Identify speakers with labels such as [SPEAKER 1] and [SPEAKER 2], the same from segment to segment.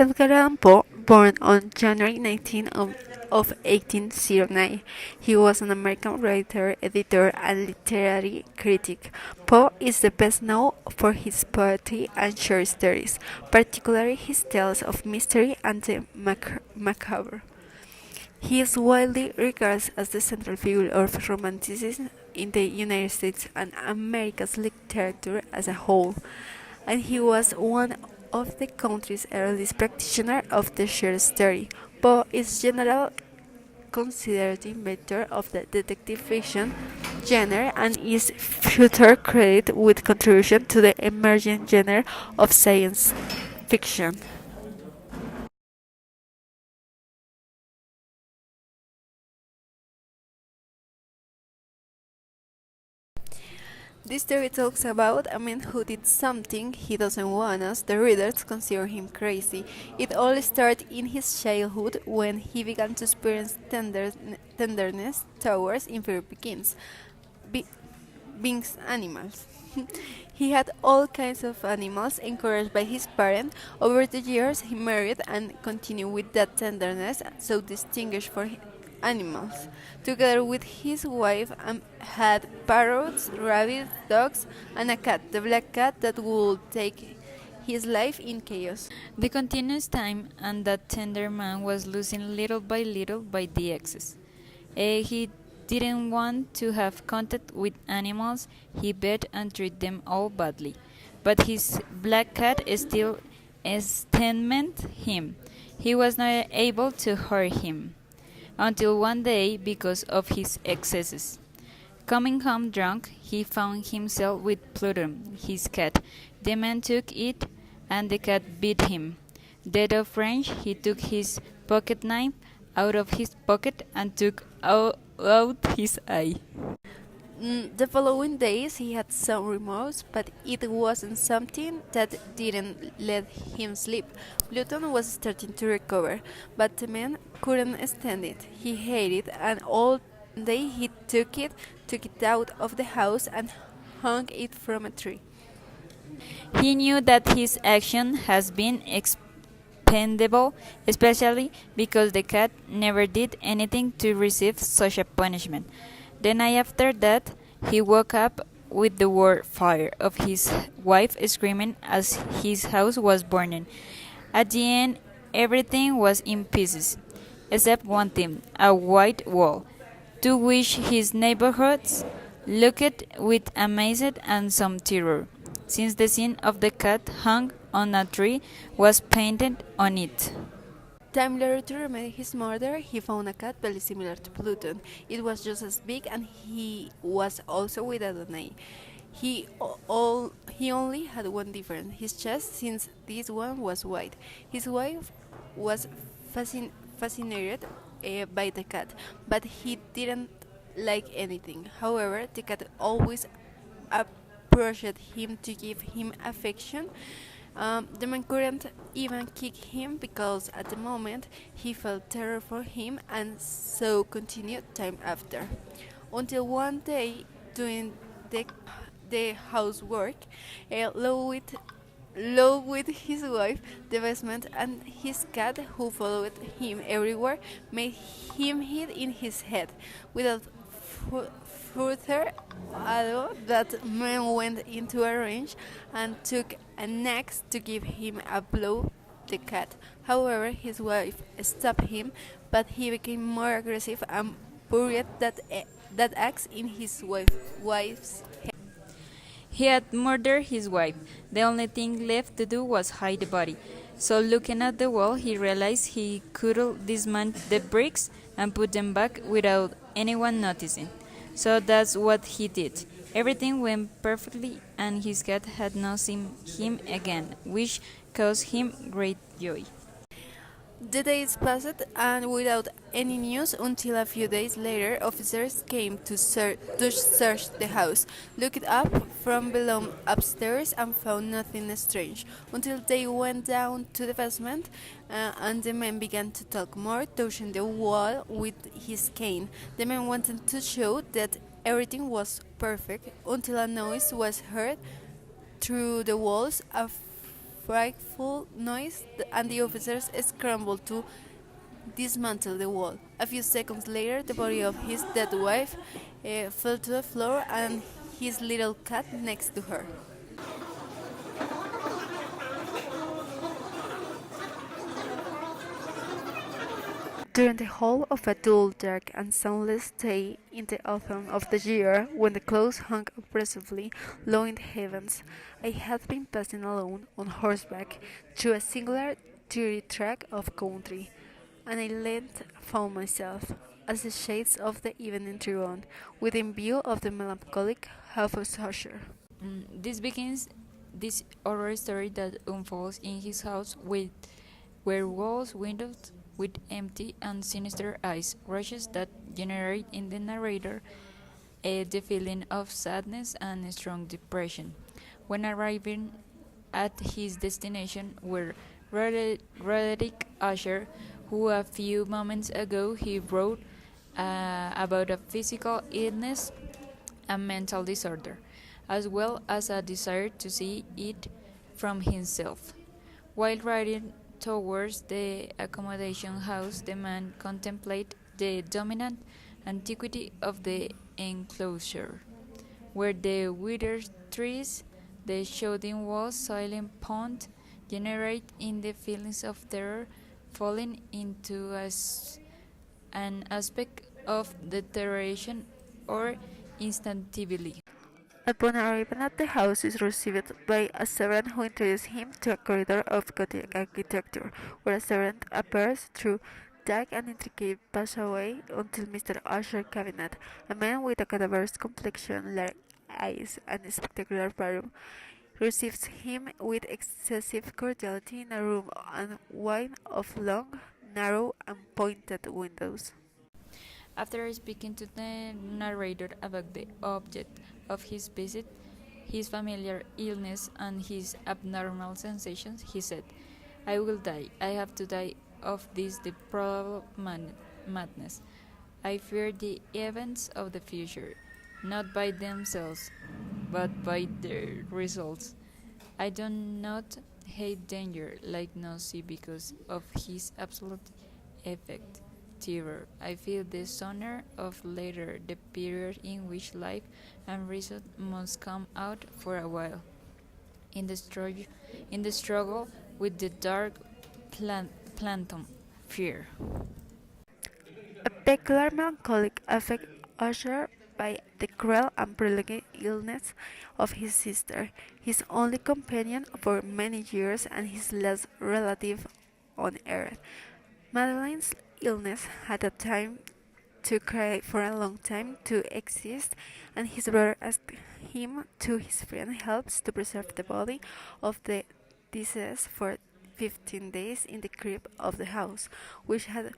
[SPEAKER 1] Edgar Allan Poe, born on January 19 of 1809. He was an American writer, editor, and literary critic. Poe is the best known for his poetry and short stories, particularly his tales of mystery and the macabre. He is widely regarded as the central figure of Romanticism in the United States and America's literature as a whole, and he was one of the country's earliest practitioners of the short story. Poe is generally considered the inventor of the detective fiction genre and is further credited with contribution to the emerging genre of science fiction. This story talks about a man who did something he doesn't want us, the readers, consider him crazy. It all started in his childhood when he began to experience tenderness towards inferior beings, be- beings animals. He had all kinds of animals encouraged by his parents. Over the years, he married and continued with that tenderness so distinguished for animals. Together with his wife, had parrots, rabbits, dogs, and a cat, the black cat that would take his life in chaos.
[SPEAKER 2] The continuous time and that tender man was losing little by the excess. He didn't want to have contact with animals, he beat and treated them all badly. But his black cat still esteemed him. He was not able to hurt him. Until one day, because of his excesses. Coming home drunk, he found himself with Pluto, his cat. The man took it, and the cat beat him. Dead of rage, he took his pocket knife out of his pocket and took out his eye.
[SPEAKER 1] The following days he had some remorse, but it wasn't something that didn't let him sleep. Pluton was starting to recover, but the man couldn't stand it. He hated it, and all day he took it out of the house and hung it from a tree.
[SPEAKER 2] He knew that his action has been expendable, especially because the cat never did anything to receive such a punishment. The night after that, he woke up with the word fire of his wife screaming as his house was burning. At the end, everything was in pieces, except one thing, a white wall, to which his neighborhoods looked with amazement and some terror, since the scene of the cat hung on a tree was painted on it.
[SPEAKER 1] Time later to remedy his murder, he found a cat very similar to Pluton. It was just as big, and he was also without an eye. He only had one difference: his chest, since this one was white. His wife was fascinated by the cat, but he didn't like anything. However, the cat always approached him to give him affection. The man couldn't even kick him because at the moment he felt terror for him, and so continued time after. Until one day, doing the housework, along with his wife, the basement, and his cat, who followed him everywhere, made him hit in his head. Without further ado, that man went into a range and took an axe to give him a blow. The cat. However, his wife stopped him, but he became more aggressive and buried that axe in his wife's head.
[SPEAKER 2] He had murdered his wife. The only thing left to do was hide the body. So, looking at the wall, he realized he could dismantle the bricks and put them back without anyone noticing. So that's what he did. Everything went perfectly, and his cat had not seen him again, which caused him great joy.
[SPEAKER 1] The days passed, and without any news until a few days later, officers came to search the house, looked up from below upstairs, and found nothing strange, until they went down to the basement, and the man began to talk more, touching the wall with his cane. The man wanted to show that everything was perfect, until a noise was heard through the walls. A frightful noise, and the officers scrambled to dismantle the wall. A few seconds later, the body of his dead wife fell to the floor and his little cat next to her. During the whole of a dull, dark, and sunless day in the autumn of the year, when the clouds hung oppressively low in the heavens, I had been passing alone on horseback through a singular, dreary tract of country, and I length found myself, as the shades of the evening drew on, within view of the melancholic house of Usher.
[SPEAKER 2] This begins this horror story that unfolds in his house with where walls, windows with empty and sinister eyes, rushes that generate in the narrator the feeling of sadness and strong depression. When arriving at his destination were Roderick Usher, who a few moments ago he wrote about a physical illness and mental disorder, as well as a desire to see it from himself. While riding towards the accommodation house, the man contemplated the dominant antiquity of the enclosure, where the withered trees, the shouting walls, silent pond, generate in the feelings of terror, falling into an aspect of deterioration or instinctively.
[SPEAKER 1] Upon arriving at the house, he is received by a servant who introduces him to a corridor of Gothic architecture, where a servant appears through dark and intricate passageway until Mr. Usher's cabinet, a man with a cadaverous complexion, large eyes, and spectacular barum, receives him with excessive cordiality in a room and wide of long, narrow, and pointed windows.
[SPEAKER 2] After speaking to the narrator about the object of his visit, his familiar illness, and his abnormal sensations, he said, "I will die. I have to die of this deplorable madness. I fear the events of the future, not by themselves, but by their results. I do not hate danger like nausea because of his absolute effect. Terror. I feel the sooner or later the period in which life and reason must come out for a while. In the struggle with the dark phantom, fear."
[SPEAKER 1] A peculiar melancholic affect ushered by the cruel and prolonged illness of his sister, his only companion for many years and his last relative on earth. Madeline's illness had a time to cry for a long time to exist, and his brother asked him to his friend helps to preserve the body of the deceased for 15 days in the crypt of the house, which had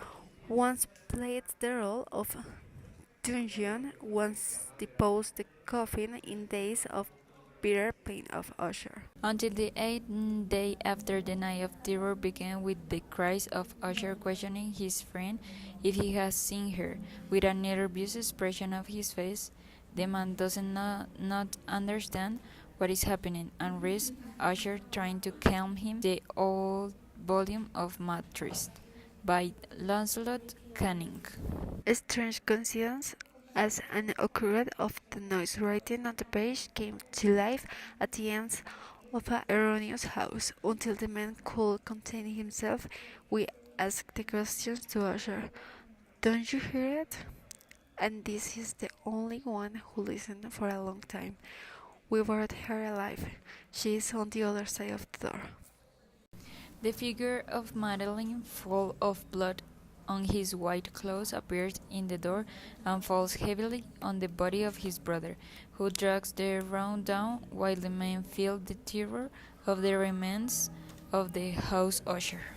[SPEAKER 1] once played the role of dungeon, once deposed the coffin in days of bitter pain of Usher.
[SPEAKER 2] Until the eighth day after the night of terror began with the cries of Usher questioning his friend if he has seen her. With a nervous expression of his face, the man doesn't not understand what is happening and reads Usher trying to calm him. The old volume of Mad Trist by Lancelot Canning.
[SPEAKER 1] A strange coincidence as an occurred of the noise writing on the page came to life at the ends of a erroneous house. Until the man could contain himself, we asked the questions to Usher. Don't you hear it? And this is the only one who listened for a long time. We buried her alive. She is on the other side of the door.
[SPEAKER 2] The figure of Madeline, full of blood on his white clothes, appears in the door and falls heavily on the body of his brother, who drags the round down while the men feel the terror of the remains of the house usher.